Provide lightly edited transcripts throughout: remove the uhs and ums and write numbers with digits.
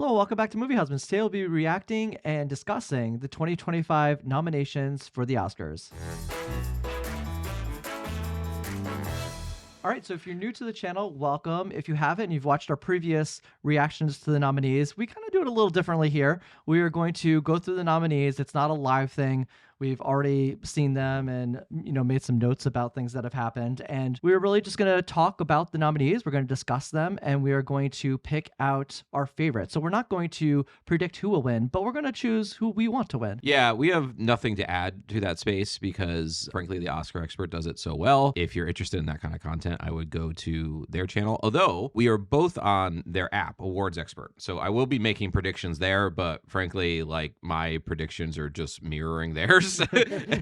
Hello, welcome back to Movie Husbands. Today we'll be reacting and discussing the 2025 nominations for the Oscars. All right, so if you're new to the channel, welcome. If you haven't and you've watched our previous reactions to the nominees, we kind of do it a little differently here. We are going to go through the nominees. It's not a live thing. We've already seen them and, made some notes about things that have happened. And we're really just going to talk about the nominees. We're going to discuss them and we are going to pick out our favorites. So we're not going to predict who will win, but we're going to choose who we want to win. Yeah, we have nothing to add to that space because, frankly, the Oscar Expert does it so well. If you're interested in that kind of content, I would go to their channel. Although we are both on their app, Awards Expert. So I will be making predictions there, but frankly, my predictions are just mirroring theirs.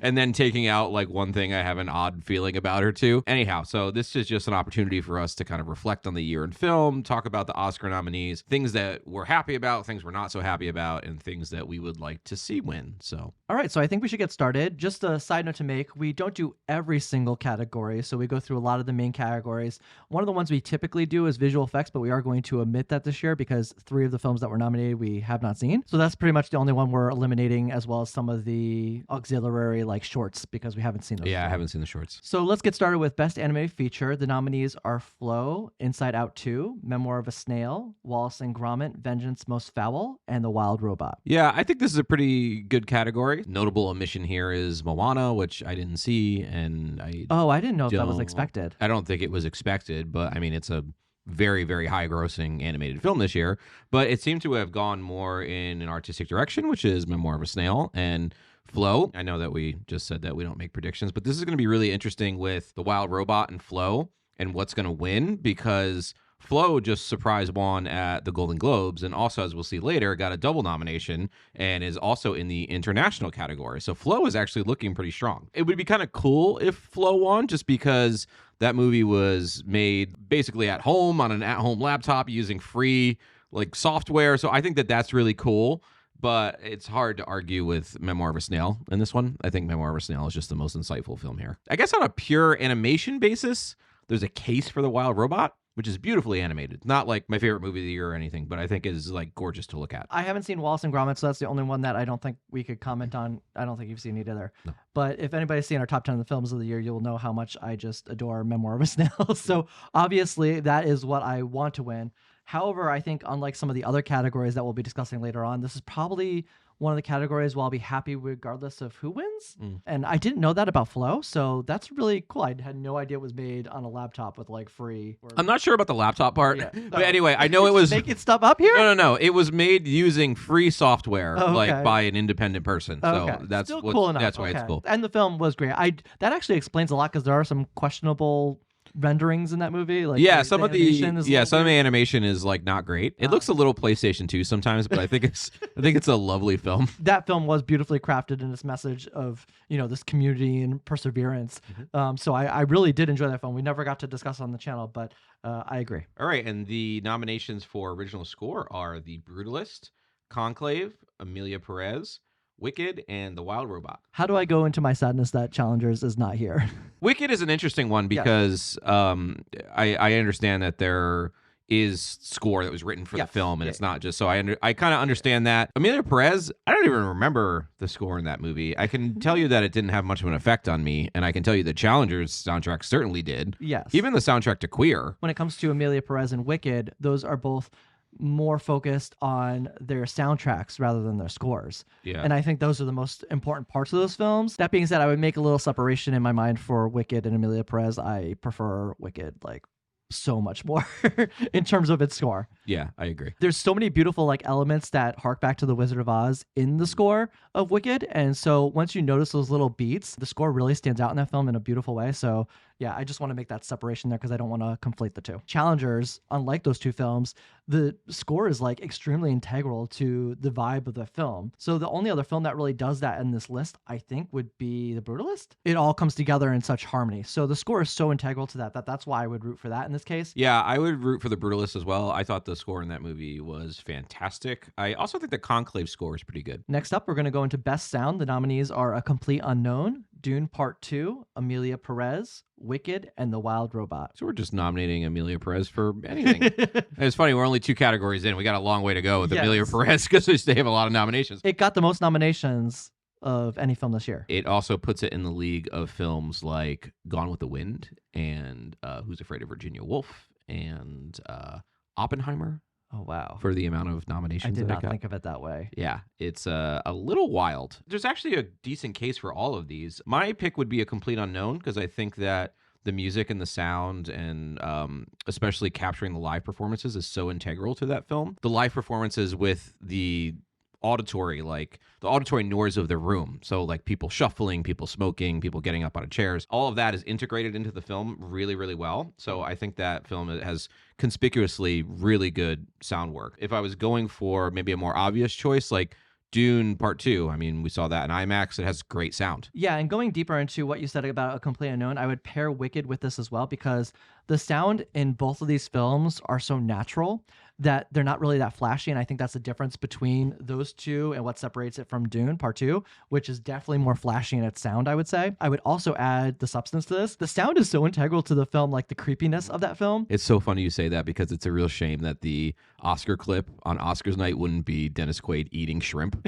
And then taking out one thing I have an odd feeling about or two. Anyhow, so this is just an opportunity for us to kind of reflect on the year in film, talk about the Oscar nominees, things that we're happy about, things we're not so happy about, and things that we would like to see win. So, all right, so I think we should get started. Just a side note to make, we don't do every single category, so we go through a lot of the main categories. One of the ones we typically do is visual effects, but we are going to omit that this year because 3 of the films that were nominated we have not seen. So that's pretty much the only one we're eliminating, as well as some of the auxiliary shorts because we haven't seen those. Yeah, I haven't seen the shorts. So let's get started with Best Animated Feature. The nominees are Flow, Inside Out 2, Memoir of a Snail, Wallace and Gromit, Vengeance Most Foul, and The Wild Robot. Yeah, I think this is a pretty good category. Notable omission here is Moana, which I didn't see, and I didn't know if that was expected. I don't think it was expected, but I mean, it's a very, very high grossing animated film this year, but it seemed to have gone more in an artistic direction, which is Memoir of a Snail and Flow. I know that we just said that we don't make predictions, but this is going to be really interesting with The Wild Robot and Flow and what's going to win, because Flow just surprise won at the Golden Globes, and also, as we'll see later, got a double nomination and is also in the international category. So Flow is actually looking pretty strong. It would be kind of cool if Flow won, just because that movie was made basically at home on an at-home laptop using free software. So I think that that's really cool. But it's hard to argue with Memoir of a Snail in this one. I think Memoir of a Snail is just the most insightful film here. I guess on a pure animation basis, there's a case for The Wild Robot, which is beautifully animated. Not my favorite movie of the year or anything, but I think is gorgeous to look at. I haven't seen Wallace and Gromit, so that's the only one that I don't think we could comment on. I don't think you've seen it either. No. But if anybody's seen our top 10 of the films of the year, you'll know how much I just adore Memoir of a Snail. So obviously that is what I want to win. However, I think unlike some of the other categories that we'll be discussing later on, this is probably one of the categories where I'll be happy regardless of who wins. And I didn't know that about Flow, so that's really cool. I had no idea it was made on a laptop with free. I'm not sure about the laptop part, but anyway, I know it was making stuff up here. No. It was made using free software, by an independent person. So that's still cool enough. That's why it's cool. And the film was great. That actually explains a lot because there are some questionable renderings in that movie. Some of the animation is not great. It looks a little PlayStation 2 sometimes, but I think it's a lovely film. That film was beautifully crafted in its message of this community and perseverance. So I really did enjoy that film. We never got to discuss it on the channel, but I agree. All right, and the nominations for original score are The Brutalist, Conclave, Emilia Perez, Wicked, and The Wild Robot. How do I go into my sadness that Challengers is not here? Wicked is an interesting one because I understand that there is score that was written for the film, and it's not just so. I kind of understand that. Emilia Perez, I don't even remember the score in that movie. I can tell you that it didn't have much of an effect on me, and I can tell you the Challengers soundtrack certainly did. Yes. Even the soundtrack to Queer. When it comes to Emilia Perez and Wicked, those are both more focused on their soundtracks rather than their scores. Yeah. And I think those are the most important parts of those films. That being said, I would make a little separation in my mind for Wicked and Emilia Perez. I prefer Wicked so much more in terms of its score. Yeah, I agree. There's so many beautiful elements that hark back to the Wizard of Oz in the score of Wicked. And so once you notice those little beats, the score really stands out in that film in a beautiful way. So yeah, I just want to make that separation there because I don't want to conflate the two. Challengers, unlike those two films, the score is extremely integral to the vibe of the film. So the only other film that really does that in this list, I think, would be The Brutalist. It all comes together in such harmony. So the score is so integral to that's why I would root for that in this case. Yeah, I would root for The Brutalist as well. I thought the score in that movie was fantastic. I also think the Conclave score is pretty good. Next up, we're going to go into Best Sound. The nominees are A Complete Unknown, Dune Part 2, Amelia Perez, Wicked, and The Wild Robot. So we're just nominating Amelia Perez for anything. And it's funny, we're only 2 categories in. We got a long way to go with Amelia Yes. Perez because they have a lot of nominations. It got the most nominations of any film this year. It also puts it in the league of films like Gone with the Wind and Who's Afraid of Virginia Woolf and Oppenheimer. Oh, wow. For the amount of nominations I did that not it got. think of it that way. Yeah, it's a little wild. There's actually a decent case for all of these. My pick would be A Complete Unknown because I think that the music and the sound and especially capturing the live performances is so integral to that film. The live performances with the auditory, like the auditory noise of the room. So like people shuffling, people smoking, people getting up out of chairs. All of that is integrated into the film really, really well. So I think that film has conspicuously really good sound work. If I was going for maybe a more obvious choice, like Dune Part 2, I mean, we saw that in IMAX. It has great sound. Yeah, and going deeper into what you said about A Complete Unknown, I would pair Wicked with this as well because the sound in both of these films are so natural that they're not really that flashy. And I think that's the difference between those two and what separates it from Dune Part 2, which is definitely more flashy in its sound, I would say. I would also add the substance to this. The sound is so integral to the film, like the creepiness of that film. It's so funny you say that because it's a real shame that the Oscar clip on Oscars night wouldn't be Dennis Quaid eating shrimp.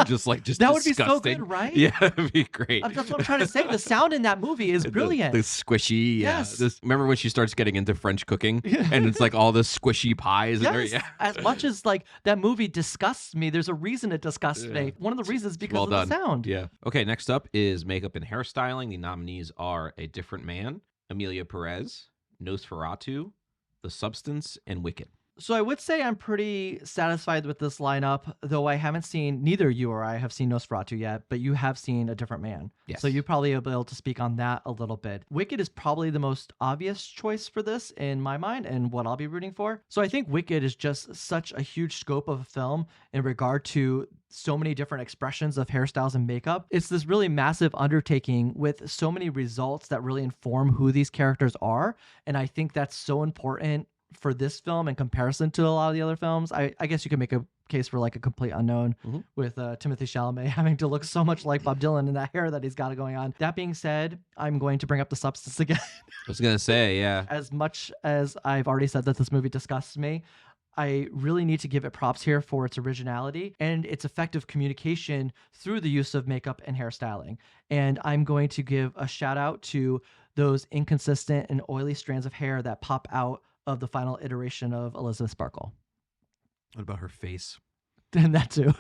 just that disgusting. would be so good, right? Yeah, it'd be great. That's what I'm trying to say. The sound in that movie is brilliant. The squishy, Yes. yeah. Remember when she starts getting into French cooking and it's like all the squishy pies? Yes. Yeah. As much as like that movie disgusts me, there's a reason it disgusts me. One of the reasons is because Well of done. the sound. Yeah. Okay, next up is makeup and hairstyling. The nominees are A Different Man, Amelia Perez, Nosferatu, The Substance, and Wicked. So I would say I'm pretty satisfied with this lineup, though I haven't seen, neither you or I have seen Nosferatu yet, but you have seen A Different Man. Yes. So you probably will be able to speak on that a little bit. Wicked is probably the most obvious choice for this in my mind and what I'll be rooting for. So I think Wicked is just such a huge scope of a film in regard to so many different expressions of hairstyles and makeup. It's this really massive undertaking with so many results that really inform who these characters are. And I think that's so important for this film in comparison to a lot of the other films. I guess you could make a case for like A Complete Unknown with Timothée Chalamet having to look so much like Bob Dylan in that hair that he's got going on. That being said, I'm going to bring up The Substance again. I was going to say, yeah. As much as I've already said that this movie disgusts me, I really need to give it props here for its originality and its effective communication through the use of makeup and hairstyling. And I'm going to give a shout out to those inconsistent and oily strands of hair that pop out of the final iteration of Elizabeth Sparkle. What about her face? And that too.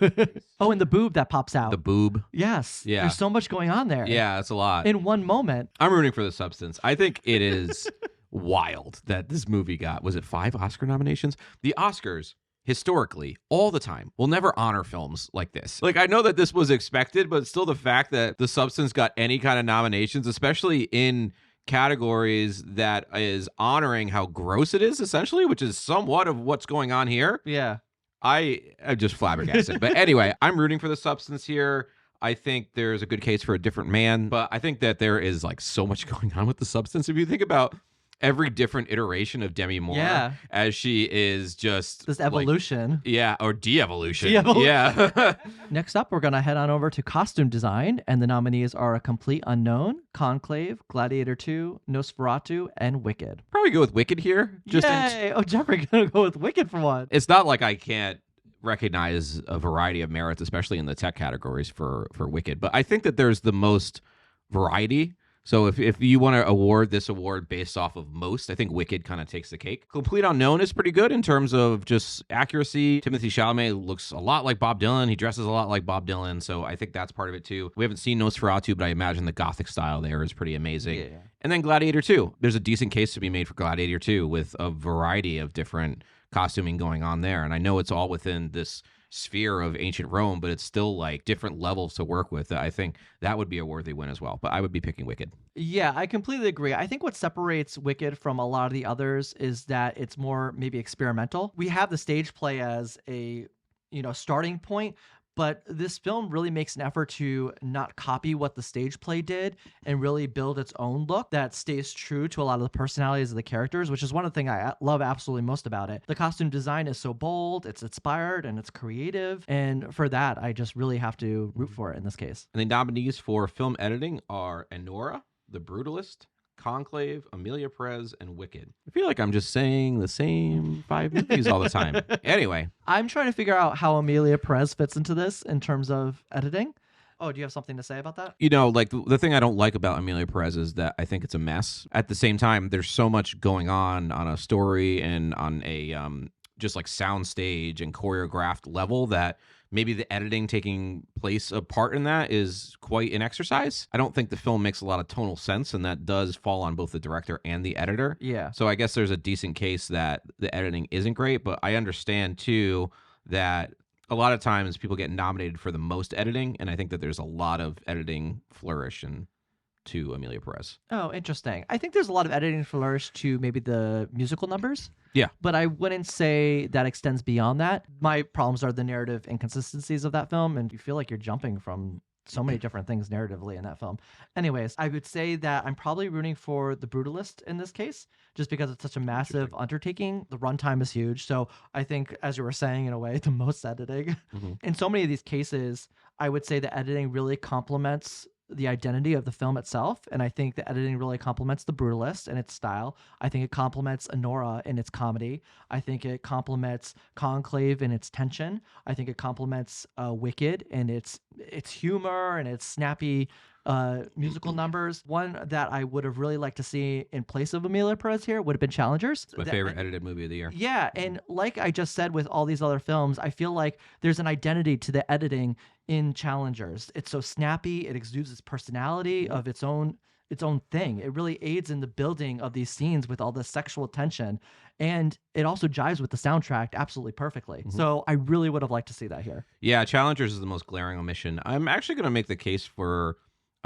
Oh, and the boob that pops out. The boob. Yes. Yeah. There's so much going on there. Yeah, that's a lot. In one moment. I'm rooting for The Substance. I think it is wild that this movie got, was it 5 Oscar nominations? The Oscars, historically, all the time, will never honor films like this. Like, I know that this was expected, but still the fact that The Substance got any kind of nominations, especially in categories that is honoring how gross it is, essentially, which is somewhat of what's going on here. Yeah. I'm just flabbergasted. But anyway, I'm rooting for The Substance here. I think there's a good case for A Different Man, but I think that there is like so much going on with The Substance. If you think about every different iteration of Demi Moore as she is just this evolution. Like, or de-evolution. Yeah. Next up, we're going to head on over to costume design, and the nominees are A Complete Unknown, Conclave, Gladiator 2, Nosferatu, and Wicked. Probably go with Wicked here. Yay! Jeffrey going to go with Wicked for one. It's not like I can't recognize a variety of merits, especially in the tech categories for Wicked, but I think that there's the most variety. So if you want to award this award based off of most, I think Wicked kind of takes the cake. Complete Unknown is pretty good in terms of just accuracy. Timothée Chalamet looks a lot like Bob Dylan. He dresses a lot like Bob Dylan, so I think that's part of it too. We haven't seen Nosferatu, but I imagine the gothic style there is pretty amazing. Yeah. And then Gladiator 2. There's a decent case to be made for Gladiator 2 with a variety of different costuming going on there. And I know it's all within this sphere of ancient Rome, but it's still like different levels to work with. I think that would be a worthy win as well, but I would be picking Wicked. Yeah, I completely agree. I think what separates Wicked from a lot of the others is that it's more maybe experimental. We have the stage play as a starting point, But this film really makes an effort to not copy what the stage play did and really build its own look that stays true to a lot of the personalities of the characters, which is one of the things I love absolutely most about it. The costume design is so bold, it's inspired, and it's creative. And for that, I just really have to root for it in this case. And the nominees for film editing are Enora, The Brutalist, Conclave, Amelia Perez, and Wicked. I feel like I'm just saying the same 5 movies all the time. Anyway, I'm trying to figure out how Amelia Perez fits into this in terms of editing. Oh, do you have something to say about that? like the thing I don't like about Amelia Perez is that I think it's a mess. At the same time, there's so much going on a story and on a just like sound stage and choreographed level that maybe the editing taking place a part in that is quite an exercise. I don't think the film makes a lot of tonal sense, and that does fall on both the director and the editor. Yeah. So I guess there's a decent case that the editing isn't great, but I understand too that a lot of times people get nominated for the most editing, and I think that there's a lot of editing flourish to Amelia Perez. Oh, interesting. I think there's a lot of editing flourish to maybe the musical numbers. Yeah. But I wouldn't say that extends beyond that. My problems are the narrative inconsistencies of that film, and you feel like you're jumping from so many different things narratively in that film. Anyways, I would say that I'm probably rooting for The Brutalist in this case, just because it's such a massive undertaking. The runtime is huge. So I think, as you were saying, in a way, the most editing. In so many of these cases, I would say the editing really complements the identity of the film itself, and I think the editing really complements The Brutalist and its style. I think it complements Anora in its comedy. I think it complements Conclave in its tension. I think it complements Wicked in its humor and its snappy musical numbers. One that I would have really liked to see in place of Amelia Perez here would have been Challengers. It's my favorite edited movie of the year. Yeah, and like I just said with all these other films, I feel like there's an identity to the editing in Challengers. It's so snappy, it exudes its personality of its own thing. It really aids in the building of these scenes with all the sexual tension, and it also jives with the soundtrack absolutely perfectly. So I really would have liked to see that here. Yeah, Challengers is the most glaring omission. I'm actually going to make the case for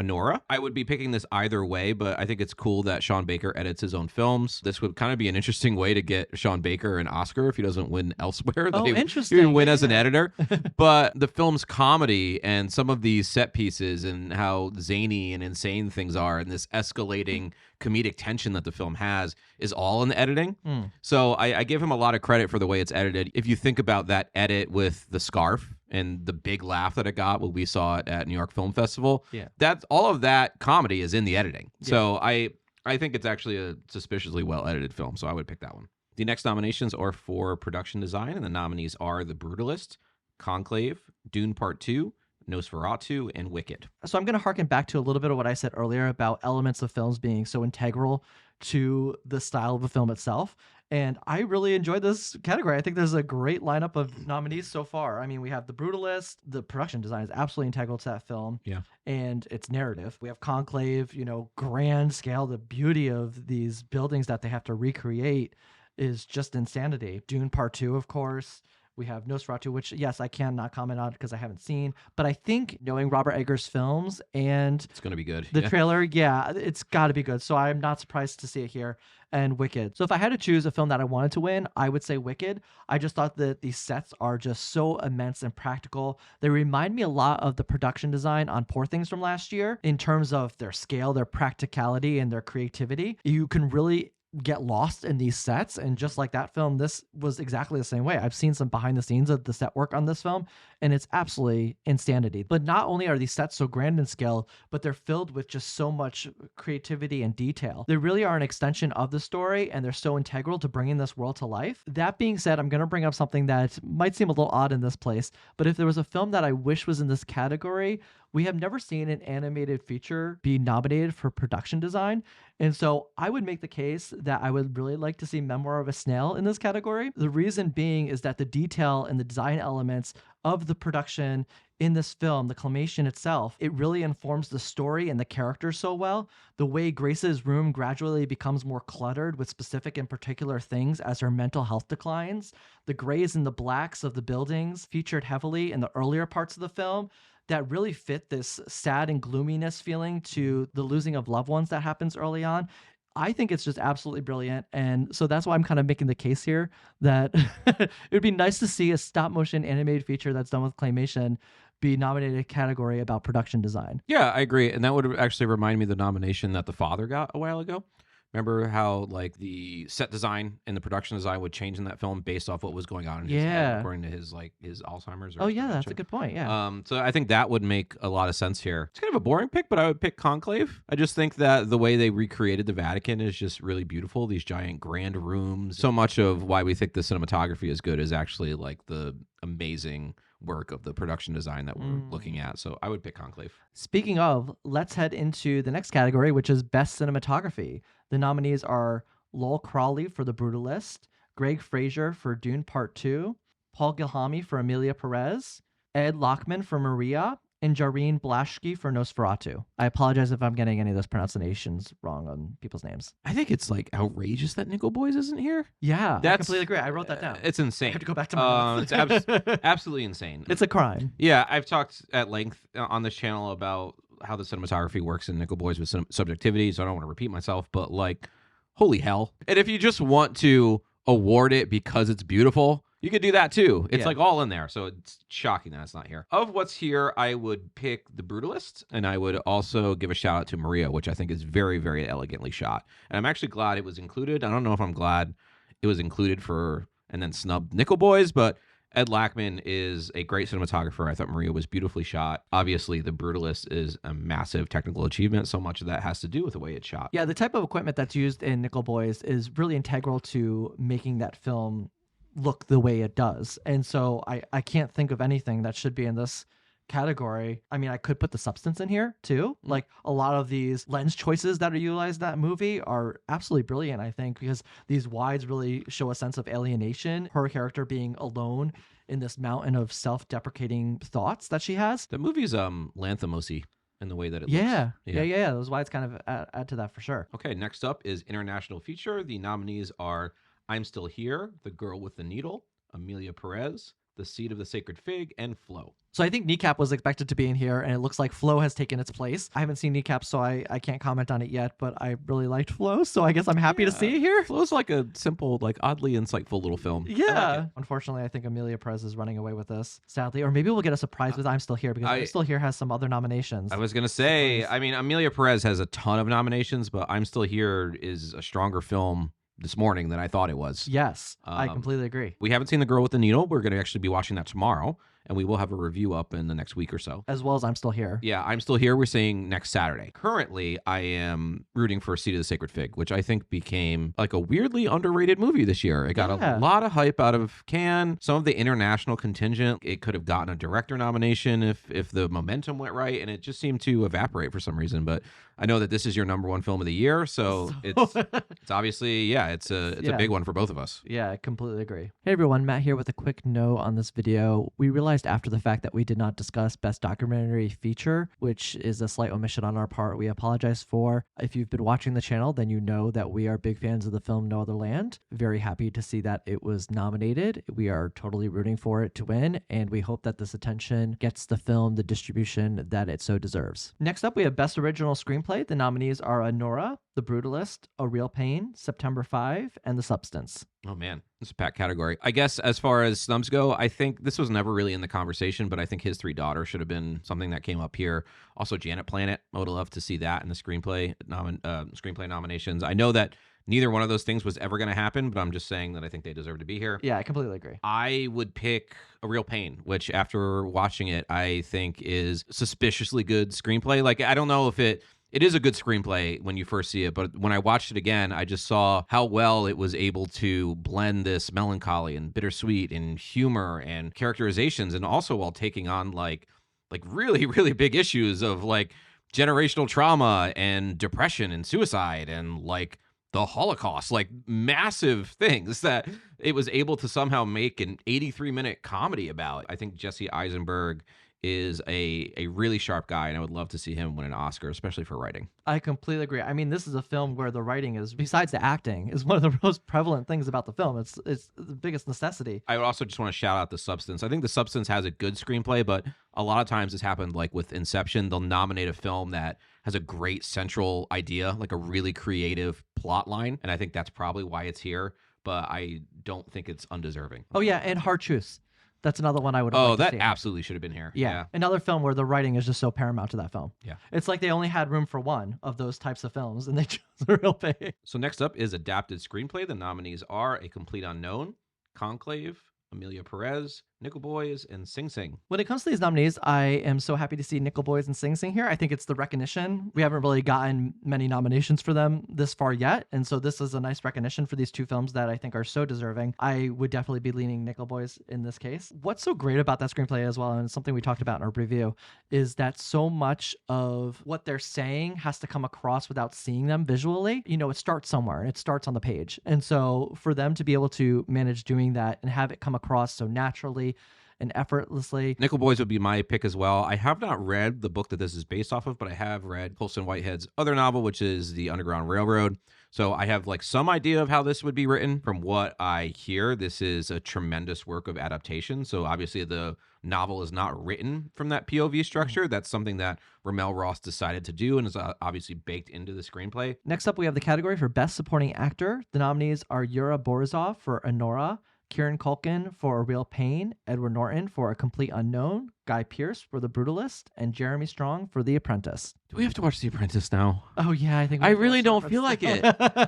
Anora. I would be picking this either way, but I think it's cool that Sean Baker edits his own films. This would kind of be an interesting way to get Sean Baker an Oscar if he doesn't win elsewhere. Oh, He interesting. would win as an editor. But the film's comedy and some of these set pieces and how zany and insane things are and this escalating comedic tension that the film has is all in the editing. So I give him a lot of credit for the way it's edited. If you think about that edit with the scarf and the big laugh that it got when we saw it at New York Film Festival, that's all of that comedy is in the editing. So I think it's actually a suspiciously well edited film. So I would pick that one. The next nominations are for production design, and the nominees are The Brutalist, Conclave, Dune Part 2, Nosferatu, and Wicked. So I'm going to harken back to a little bit of what I said earlier about elements of films being so integral to the style of a film itself. And I really enjoyed this category. I think there's a great lineup of nominees so far. I mean, we have The Brutalist. The production design is absolutely integral to that film. Yeah. And its narrative. We have Conclave, grand scale. The beauty of these buildings that they have to recreate is just insanity. Dune Part 2, of course. We have Nosferatu, which, yes, I cannot comment on because I haven't seen. But I think knowing Robert Eggers' films and It's going to be good. the trailer, it's got to be good. So I'm not surprised to see it here. And Wicked. So if I had to choose a film that I wanted to win, I would say Wicked. I just thought that these sets are just so immense and practical. They remind me a lot of the production design on Poor Things from last year in terms of their scale, their practicality, and their creativity. You can really get lost in these sets, and just like that film, this was exactly the same way. I've seen some behind the scenes of the set work on this film, and it's absolutely insanity. But not only are these sets so grand in scale, but they're filled with just so much creativity and detail. They really are an extension of the story, and they're so integral to bringing this world to life. That being said, I'm going to bring up something that might seem a little odd in this place, but if there was a film that I wish was in this category, we have never seen an animated feature be nominated for production design. And so I would make the case that I would really like to see Memoir of a Snail in this category. The reason being is that the detail and the design elements of the production in this film, the claymation itself, it really informs the story and the characters so well. The way Grace's room gradually becomes more cluttered with specific and particular things as her mental health declines. The grays and the blacks of the buildings featured heavily in the earlier parts of the film that really fit this sad and gloominess feeling to the losing of loved ones that happens early on. I think it's just absolutely brilliant. And so that's why I'm kind of making the case here that it would be nice to see a stop motion animated feature that's done with claymation be nominated a category about production design. Yeah, I agree. And that would actually remind me of the nomination that The Father got a while ago. Remember how like the set design and the production design would change in that film based off what was going on in his head, Yeah. according to his like his Alzheimer's Oh, or yeah, that's a dementia. good point. Yeah. So I think that would make a lot of sense here. It's kind of a boring pick, but I would pick Conclave. I just think that the way they recreated the Vatican is just really beautiful. These giant grand rooms. So much of why we think the cinematography is good is actually like the amazing work of the production design that we're looking at. So I would pick Conclave. Speaking of, let's head into the next category, which is Best Cinematography. The nominees are Lowell Crawley for The Brutalist, Greg Fraser for Dune Part 2, Paul Gilhami for Amelia Perez, Ed Lockman for Maria, and Jareen Blashki for Nosferatu. I apologize if I'm getting any of those pronunciations wrong on people's names. I think it's like outrageous that Nickel Boys isn't here. Yeah, I That's completely agree. I wrote that down. It's insane. I have to go back to my notes. It's absolutely insane. It's a crime. Yeah, I've talked at length on this channel about how the cinematography works in Nickel Boys with subjectivity, so I don't want to repeat myself, but like, holy hell. And if you just want to award it because it's beautiful, you could do that too. It's Yeah. like all in there, so it's shocking that it's not here. Of what's here, I would pick The Brutalist, and I would also give a shout out to Maria, which I think is very, very elegantly shot. And I'm actually glad it was included. I don't know if I'm glad it was included for and then snubbed Nickel Boys, but Ed Lackman is a great cinematographer. I thought Maria was beautifully shot. Obviously, The Brutalist is a massive technical achievement. So much of that has to do with the way it's shot. Yeah, the type of equipment that's used in Nickel Boys is really integral to making that film look the way it does. And so I can't think of anything that should be in this category. I mean, I could put the substance in here too. Like a lot of these lens choices that are utilized in that movie are absolutely brilliant, I think, because these wides really show a sense of alienation. Her character being alone in this mountain of self-deprecating thoughts that she has. The movie's Lanthimosy in the way that it Yeah. looks. Yeah. Those wides kind of add to that for sure. Okay, next up is International Feature. The nominees are I'm Still Here, The Girl with the Needle, Amelia Perez, The Seed of the Sacred Fig, and Flow. So I think Kneecap was expected to be in here, and it looks like Flow has taken its place. I haven't seen Kneecap, so I can't comment on it yet, but I really liked Flow, so I guess I'm happy to see it here. Flow's like a simple, like oddly insightful little film. Yeah. Unfortunately, I think Amelia Perez is running away with this, sadly. Or maybe we'll get a surprise with I'm Still Here, because I'm Still Here has some other nominations. I was going to say, I mean, Amelia Perez has a ton of nominations, but I'm Still Here is a stronger film this morning than I thought it was. Yes, I completely agree. We haven't seen The Girl with the Needle. We're going to actually be watching that tomorrow, and we will have a review up in the next week or so. As well as I'm Still Here. Yeah, I'm Still Here. We're seeing next Saturday. Currently, I am rooting for Seed of the Sacred Fig, which I think became like a weirdly underrated movie this year. It got a lot of hype out of Cannes. Some of the international contingent, it could have gotten a director nomination if the momentum went right, and it just seemed to evaporate for some reason. But I know that this is your number one film of the year, so it's obviously, it's a big one for both of us. Yeah, I completely agree. Hey everyone, Matt here with a quick note on this video. We realized after the fact that we did not discuss Best Documentary Feature, which is a slight omission on our part. We apologize for. If you've been watching the channel, then you know that we are big fans of the film No Other Land. Very happy to see that it was nominated. We are totally rooting for it to win, and we hope that this attention gets the film the distribution that it so deserves. Next up, we have Best Original Screenplay. The nominees are Anora, The Brutalist, A Real Pain, September 5, and The Substance. Oh, man. It's a packed category. I guess as far as snubs go, I think this was never really in the conversation, but I think His Three Daughters should have been something that came up here. Also, Janet Planet. I would love to see that in the screenplay nominations. I know that neither one of those things was ever going to happen, but I'm just saying that I think they deserve to be here. Yeah, I completely agree. I would pick A Real Pain, which after watching it, I think is suspiciously good screenplay. Like, I don't know if it is a good screenplay when you first see it, but when I watched it again, I just saw how well it was able to blend this melancholy and bittersweet and humor and characterizations, and also while taking on like really, really big issues of like generational trauma and depression and suicide and like the Holocaust, like massive things that it was able to somehow make an 83-minute comedy about. I think Jesse Eisenberg is a really sharp guy, and I would love to see him win an Oscar, especially for writing. I completely agree. I mean, this is a film where the writing is, besides the acting, is one of the most prevalent things about the film. It's the biggest necessity. I would also just want to shout out The Substance. I think The Substance has a good screenplay, but a lot of times this happened like with Inception. They'll nominate a film that has a great central idea, like a really creative plot line, and I think that's probably why it's here, but I don't think it's undeserving. Oh yeah, and Hard Truths. That's another one I would. Oh, like to that see. absolutely should have been here. Yeah. Another film where the writing is just so paramount to that film. Yeah. It's like they only had room for one of those types of films, and they chose the real big. So next up is Adapted Screenplay. The nominees are A Complete Unknown, Conclave, Amelia Perez, Nickel Boys, and Sing Sing. When it comes to these nominees, I am so happy to see Nickel Boys and Sing Sing here. I think it's the recognition. We haven't really gotten many nominations for them this far yet, and so this is a nice recognition for these two films that I think are so deserving. I would definitely be leaning Nickel Boys in this case. What's so great about that screenplay as well, and something we talked about in our review, is that so much of what they're saying has to come across without seeing them visually. You know, it starts somewhere, and it starts on the page. And so for them to be able to manage doing that and have it come across so naturally and effortlessly. Nickel Boys would be my pick as well. I have not read the book that this is based off of, but I have read Colson Whitehead's other novel, which is The Underground Railroad. So I have like some idea of how this would be written. From what I hear, this is a tremendous work of adaptation. So obviously the novel is not written from that POV structure. That's something that Ramel Ross decided to do and is obviously baked into the screenplay. Next up, we have the category for Best Supporting Actor. The nominees are Yura Borisov for Honora, Kieran Culkin for A Real Pain, Edward Norton for A Complete Unknown, Guy Pearce for The Brutalist, and Jeremy Strong for The Apprentice. Do we have to watch The Apprentice now? Oh yeah, I think I really don't feel like it.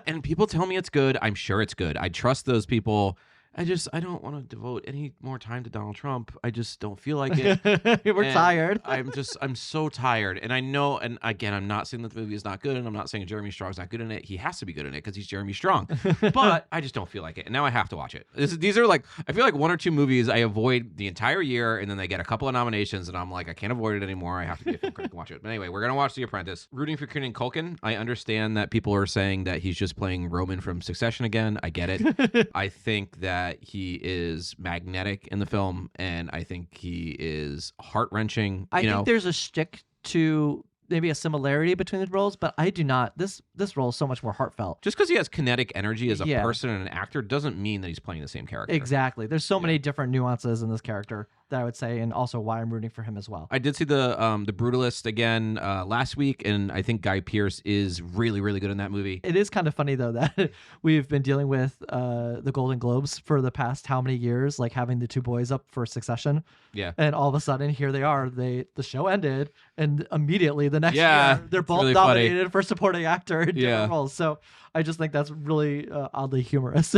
And people tell me it's good. I'm sure it's good. I trust those people. I don't want to devote any more time to Donald Trump. I just don't feel like it. We're tired. I'm so tired. And I know, and again, I'm not saying that the movie is not good, and I'm not saying Jeremy Strong's not good in it. He has to be good in it because he's Jeremy Strong. But I just don't feel like it. And now I have to watch it. These are like, I feel like one or two movies I avoid the entire year, and then they get a couple of nominations, and I'm like, I can't avoid it anymore. I have to be a film critic and watch it. But anyway, we're going to watch The Apprentice. Rooting for Kieran Culkin. I understand that people are saying that he's just playing Roman from Succession again. I get it. I think that he is magnetic in the film, and I think he is heart-wrenching. I think there's a shtick to maybe a similarity between the roles, but I do not. This role is so much more heartfelt. Just because he has kinetic energy as a person and an actor doesn't mean that he's playing the same character. Exactly. There's so many different nuances in this character that I would say, and also why I'm rooting for him as well. I did see the Brutalist again last week, and I think Guy Pearce is really, really good in that movie. It is kind of funny though that we've been dealing with the Golden Globes for the past how many years, like having the two boys up for Succession. Yeah. And all of a sudden, here they are. The show ended, and immediately the next year, they're both really nominated for supporting actor in different roles. So I just think that's really oddly humorous.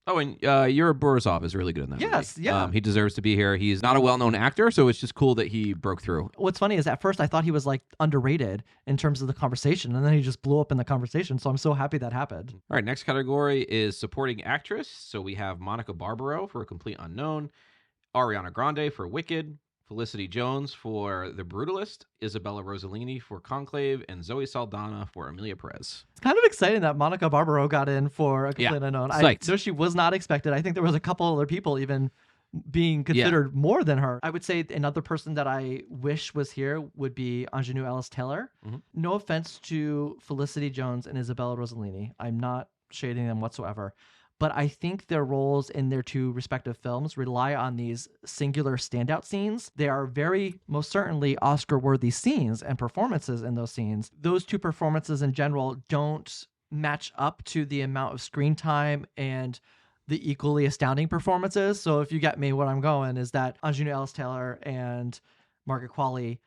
Oh, and Yura Borisov is really good in that movie. Yeah. He deserves to be here. He's not a well-known actor, so it's just cool that he broke through. What's funny is at first I thought he was like underrated in terms of the conversation, and then he just blew up in the conversation. So I'm so happy that happened. All right, next category is Supporting Actress. So we have Monica Barbaro for A Complete Unknown, Ariana Grande for Wicked, Felicity Jones for The Brutalist, Isabella Rossellini for Conclave, and Zoe Saldana for Amelia Perez. It's kind of exciting that Monica Barbaro got in for A Complete Unknown. I know she was not expected. I think there was a couple other people even being considered more than her. I would say another person that I wish was here would be Ingenue Ellis-Taylor. Mm-hmm. No offense to Felicity Jones and Isabella Rossellini. I'm not shading them whatsoever. But I think their roles in their two respective films rely on these singular standout scenes. They are very, most certainly, Oscar-worthy scenes and performances in those scenes. Those two performances in general don't match up to the amount of screen time and the equally astounding performances. So if you get me, what I'm going is that Ingenue Ellis-Taylor and Margaret Qualley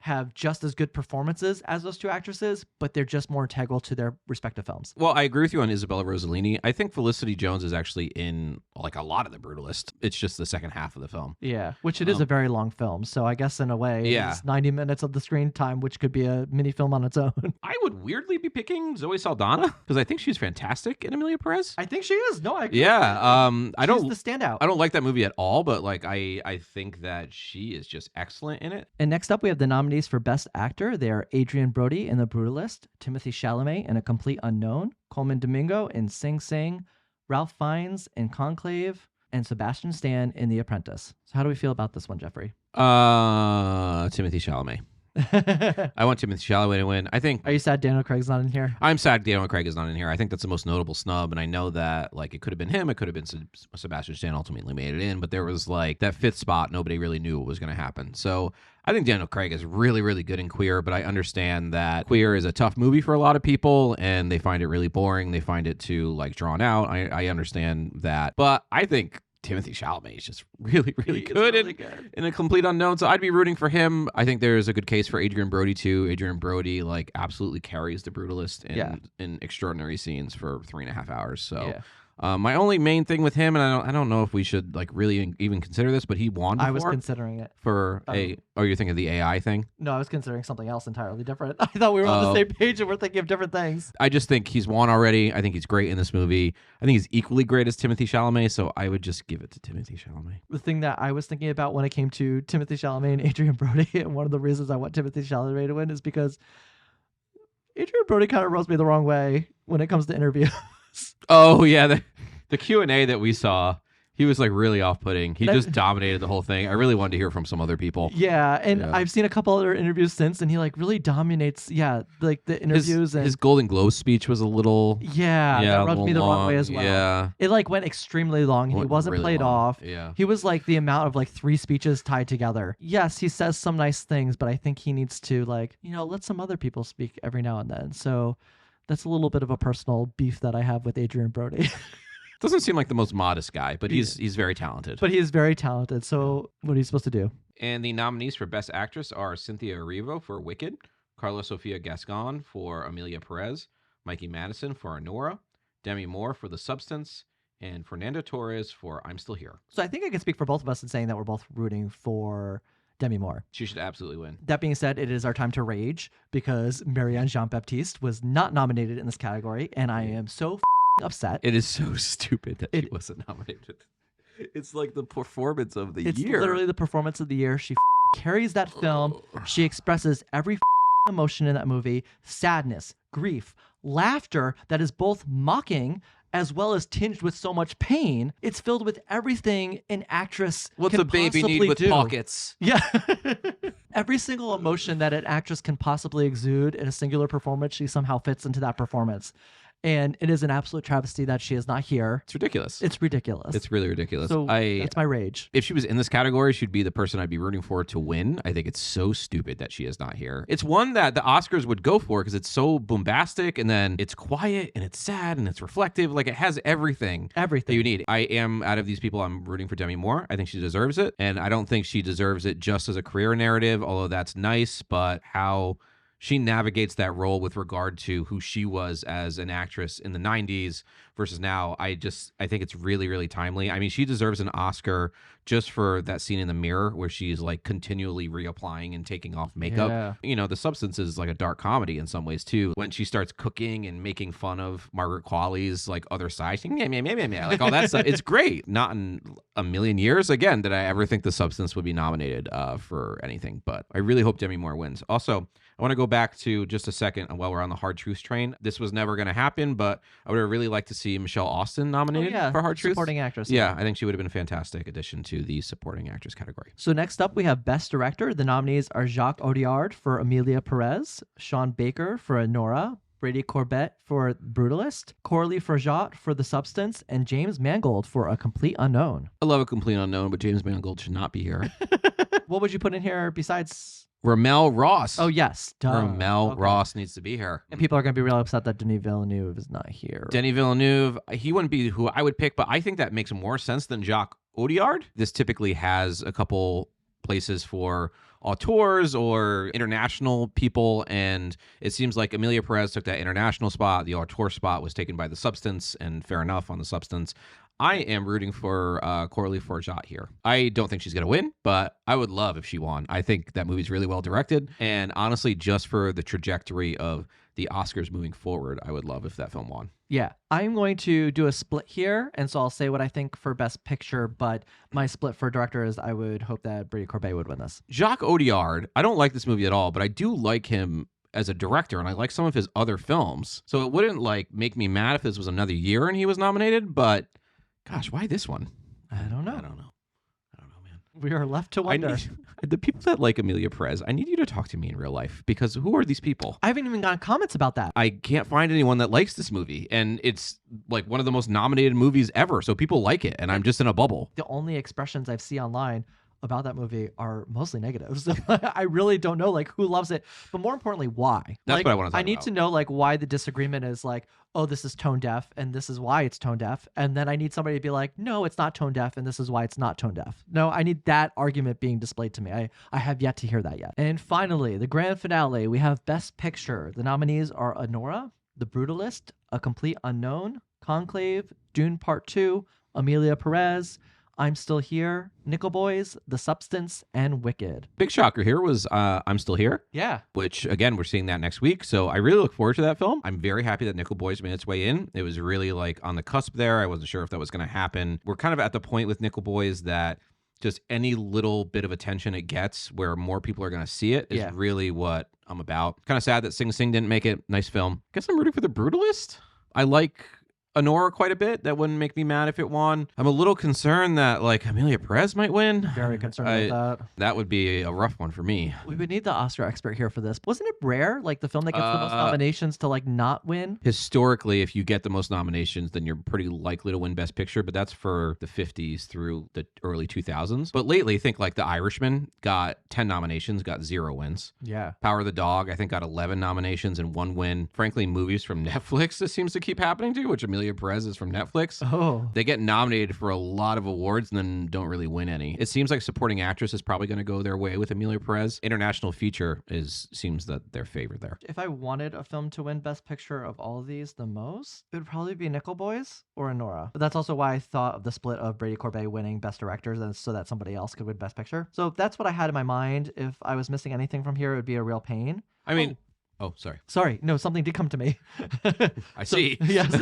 have just as good performances as those two actresses, but they're just more integral to their respective films. Well, I agree with you on Isabella Rossellini. I think Felicity Jones is actually in like a lot of The Brutalist. It's just the second half of the film. Yeah, which it is a very long film. So I guess in a way, it's 90 minutes of the screen time, which could be a mini film on its own. I would weirdly be picking Zoe Saldana because I think she's fantastic in Amelia Perez. I think she is. No, I agree. Yeah. I don't. She's the standout. I don't like that movie at all, but like I think that she is just excellent in it. And next up, we have the nominees for Best Actor. They are Adrian Brody in The Brutalist, Timothée Chalamet in A Complete Unknown, Coleman Domingo in Sing Sing, Ralph Fiennes in Conclave, and Sebastian Stan in The Apprentice. So how do we feel about this one, Jeffrey? Timothy Chalamet. I want Timothy Chalamet to win. I think. Are you sad Daniel Craig's not in here? I'm sad Daniel Craig is not in here. I think that's the most notable snub, and I know that like it could have been him, it could have been Sebastian Stan. Ultimately made it in, but there was like that fifth spot. Nobody really knew what was going to happen. So I think Daniel Craig is really, really good in Queer, but I understand that Queer is a tough movie for a lot of people, and they find it really boring. They find it too like drawn out. I understand that, but I think Timothy Chalamet is just really, really good, in a complete unknown. So I'd be rooting for him. I think there's a good case for Adrian Brody too. Adrian Brody like absolutely carries The Brutalist in extraordinary scenes for 3.5 hours. So my only main thing with him, and I don't know if we should like really even consider this, but he won before. I was considering it for you're thinking of the AI thing? No, I was considering something else entirely different. I thought we were on the same page and we're thinking of different things. I just think he's won already. I think he's great in this movie. I think he's equally great as Timothy Chalamet, so I would just give it to Timothy Chalamet. The thing that I was thinking about when it came to Timothy Chalamet and Adrian Brody, and one of the reasons I want Timothy Chalamet to win is because Adrian Brody kind of rubs me the wrong way when it comes to interviews. Oh, yeah. The Q&A that we saw, he was like really off-putting. He just dominated the whole thing. I really wanted to hear from some other people. Yeah, and I've seen a couple other interviews since, and he like really dominates. Yeah, like the interviews. His Golden Globe speech was a little. That rubbed me the wrong way as well. Yeah, it like went extremely long. He wasn't really played off. Yeah, he was like the amount of like 3 speeches tied together. Yes, he says some nice things, but I think he needs to like let some other people speak every now and then. So that's a little bit of a personal beef that I have with Adrian Brody. Doesn't seem like the most modest guy, but he's very talented. But he is very talented. So what are you supposed to do? And the nominees for Best Actress are Cynthia Erivo for Wicked, Carla Sofia Gascon for Amelia Perez, Mikey Madison for Anora, Demi Moore for The Substance, and Fernando Torres for I'm Still Here. So I think I can speak for both of us in saying that we're both rooting for Demi Moore. She should absolutely win. That being said, it is our time to rage because Marianne Jean-Baptiste was not nominated in this category, and I am so upset. It is so stupid that she wasn't nominated. It's like the performance of the year. It's literally the performance of the year. She carries that film. She expresses every emotion in that movie: sadness, grief, laughter that is both mocking as well as tinged with so much pain. It's filled with everything an actress What's can a baby possibly need with do. pockets? Yeah. Every single emotion that an actress can possibly exude in a singular performance, she somehow fits into that performance. And it is an absolute travesty that she is not here. It's ridiculous. It's ridiculous. It's really ridiculous. So that's my rage. If she was in this category, she'd be the person I'd be rooting for to win. I think it's so stupid that she is not here. It's one that the Oscars would go for because it's so bombastic, and then it's quiet and it's sad and it's reflective. Like it has everything that you need. I am, out of these people, I'm rooting for Demi Moore. I think she deserves it. And I don't think she deserves it just as a career narrative, although that's nice, but how she navigates that role with regard to who she was as an actress in the 90s versus now. I think it's really, really timely. I mean, she deserves an Oscar just for that scene in the mirror where she's like continually reapplying and taking off makeup. Yeah. The Substance is like a dark comedy in some ways too. When she starts cooking and making fun of Margaret Qualley's like other side, like all that stuff. It's great. Not in a million years, again, did I ever think The Substance would be nominated for anything, but I really hope Demi Moore wins. Also, I want to go back to just a second while we're on the Hard Truths train. This was never going to happen, but I would have really liked to see Michelle Austin nominated for Hard Truths. Supporting actress. Yeah, I think she would have been a fantastic addition to the supporting actress category. So next up, we have Best Director. The nominees are Jacques Audiard for Amelia Perez, Sean Baker for Anora, Brady Corbett for Brutalist, Coralie Forjat for The Substance, and James Mangold for A Complete Unknown. I love A Complete Unknown, but James Mangold should not be here. What would you put in here besides Ramel Ross? Oh, yes. Duh. Ramel Ross needs to be here. And people are going to be real upset that Denis Villeneuve is not here. Denis Villeneuve, he wouldn't be who I would pick, but I think that makes more sense than Jacques Audiard. This typically has a couple places for auteurs or international people, and it seems like Amelia Perez took that international spot. The auteur spot was taken by The Substance, and fair enough on The Substance. I am rooting for Coralie Forjat here. I don't think she's going to win, but I would love if she won. I think that movie's really well directed, and honestly, just for the trajectory of the Oscars moving forward, I would love if that film won. Yeah, I'm going to do a split here, and so I'll say what I think for Best Picture, but my split for director is I would hope that Brady Corbet would win this. Jacques Audiard, I don't like this movie at all, but I do like him as a director, and I like some of his other films. So it wouldn't make me mad if this was another year and he was nominated, but gosh, why this one? I don't know. I don't know. I don't know, man. We are left to I wonder. need the people that like Amelia Perez. I need you to talk to me in real life because who are these people? I haven't even gotten comments about that. I can't find anyone that likes this movie, and it's like one of the most nominated movies ever. So people like it, and I'm just in a bubble. The only expressions I've seen online about that movie are mostly negatives. I really don't know like who loves it, but more importantly, why. That's like, what I want to talk I need about. to know like why the disagreement is like, oh, this is tone deaf and this is why it's tone deaf. And then I need somebody to be like, no, it's not tone deaf and this is why it's not tone deaf. No, I need that argument being displayed to me. I have yet to hear that yet. And finally, the grand finale, we have Best Picture. The nominees are Anora, The Brutalist, A Complete Unknown, Conclave, Dune Part 2, Amelia Perez, I'm Still Here, Nickel Boys, The Substance, and Wicked. Big shocker here was I'm Still Here. Yeah. Which, again, we're seeing that next week. So I really look forward to that film. I'm very happy that Nickel Boys made its way in. It was really like on the cusp there. I wasn't sure if that was going to happen. We're kind of at the point with Nickel Boys that just any little bit of attention it gets where more people are going to see it is really what I'm about. Kind of sad that Sing Sing didn't make it. Nice film. Guess I'm rooting for The Brutalist. I like Anora quite a bit. That wouldn't make me mad if it won. I'm a little concerned that like Amelia Perez might win. Very concerned about that. That would be a rough one for me. We would need the Oscar expert here for this. Wasn't it rare, like the film that gets the most nominations to like not win? Historically, if you get the most nominations, then you're pretty likely to win Best Picture, but that's for the 50s through the early 2000s. But lately, I think like The Irishman got 10 nominations, got 0 wins. Yeah. Power of the Dog, I think, got 11 nominations and 1 win. Frankly, movies from Netflix, this seems to keep happening to, which Amelia Perez is from Netflix. Oh. They get nominated for a lot of awards and then don't really win any. It seems like supporting actress is probably going to go their way with Amelia Perez. International feature seems that they're favored there. If I wanted a film to win Best Picture of all of these the most, it would probably be Nickel Boys or Anora. But that's also why I thought of the split of Brady Corbet winning Best Director so that somebody else could win Best Picture. So that's what I had in my mind. If I was missing anything from here, it would be a real pain. I mean... Oh, sorry. Sorry. No, something did come to me. I see. Yes.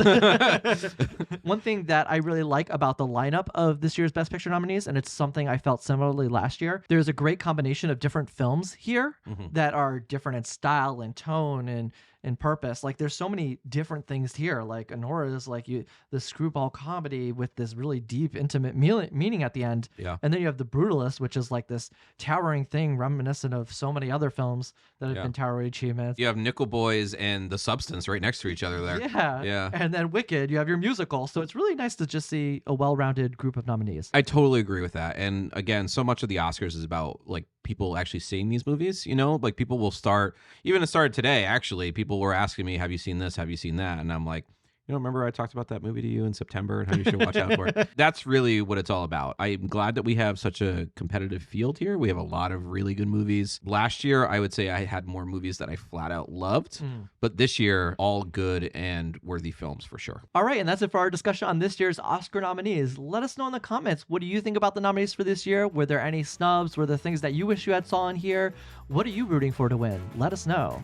One thing that I really like about the lineup of this year's Best Picture nominees, and it's something I felt similarly last year, there's a great combination of different films here that are different in style and tone and purpose. Like there's so many different things here. Like Anora is like the screwball comedy with this really deep, intimate meaning at the end. Yeah. And then you have The Brutalist, which is like this towering thing reminiscent of so many other films that have been towering achievements. You have Nickel Boys and The Substance right next to each other there. Yeah. Yeah. And then Wicked, you have your musical. So it's really nice to just see a well-rounded group of nominees. I totally agree with that. And again, so much of the Oscars is about like people actually seeing these movies, you know, like people will start, even it started today, actually, people were asking me, have you seen this? Have you seen that? And I'm like, you know, remember I talked about that movie to you in September and how you should watch out for it? That's really what it's all about. I'm glad that we have such a competitive field here. We have a lot of really good movies. Last year, I would say I had more movies that I flat out loved, but this year, all good and worthy films for sure. All right, and that's it for our discussion on this year's Oscar nominees. Let us know in the comments, what do you think about the nominees for this year? Were there any snubs? Were there things that you wish you had saw in here? What are you rooting for to win? Let us know.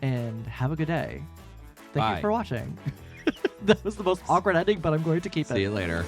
And have a good day. Thank you for watching. That was the most awkward ending, but I'm going to keep it. See you later.